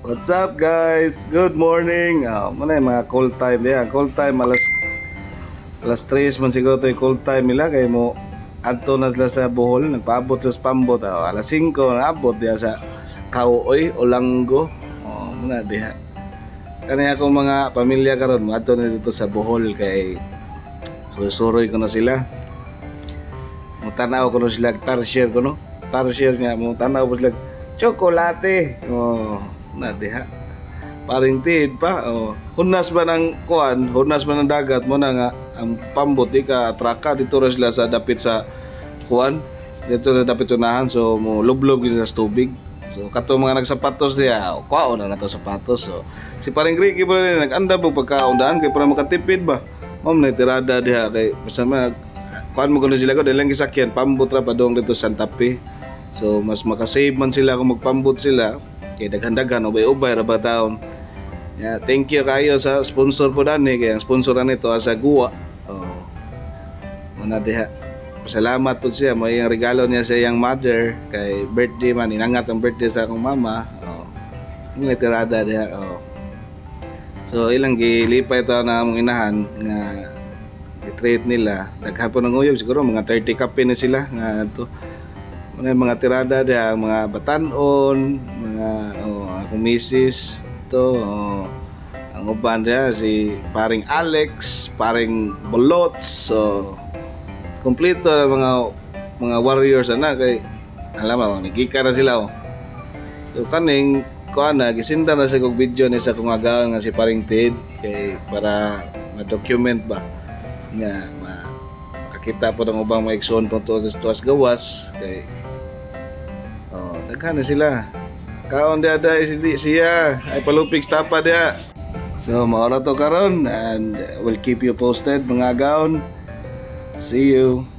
What's up guys? Good morning. Muna yung mga call time yan. Call time alas 3 man siguro to yung call time nila kay mo adto na sila sa Bohol, nagpaabot sa Pambot. Alas 5 naabot diya sa Kauoy, Olanggo. Muna diha. Kani ako mga pamilya karon, adto na dito sa Bohol kay suroy ko na sila. Mo tanaw ko na sila tarsier ko no. Tarsier nga mo tanaw ko sila chocolate. Na diha. Paring tid pa. Hunas ba ng kuan, hunas ba ng dagat mo na nga ang Pambot ka atraka dito ra sila sa dapit sa kuan. Dito na dapit unahan so mo lublob gid sa tubig. So kato mga nagsapatos diya, kwaon na nato sapatos. So si paring Ricky pa rin nag-anda po pagkaundahan kay para makatipid ba. Mom na tirada diha kay masama kuan mo kuno sila ko dahil lang gisakyan Pambot ra pa dong dito sa Santa Fe. So mas makasave man sila kung magpambot sila kay daghan-daghan ubay-ubay ra ba taon. Yeah, thank you kayo sa sponsor po dani kay ang sponsor nito sa Guwa. Muna diha. Salamat po siya mo yung regalo niya sa iyang mother kay birthday man inangat ang birthday sa akong mama. Yung tirada diha. So ilang gilipay ito na among inahan nga i-treat nila. Daghan po ng uyog siguro mga 30 kape na sila nga to. Mga tirada diha mga batanon, mga akong misis to ang uban diha si paring Alex, paring Bolots. So kompleto mga warriors ana kay alam mo nagika na sila. So kaning kuan na gisinda na sa kog video ni sa kong agaon nga si paring Ted kay para ma-document ba nga makakita po ng ubang mga igsoon po tuwas gawas kay daghan na sila kaon dia siya ay palupig tapa dia. So maora to karon and we'll keep you posted mga agaon. See you.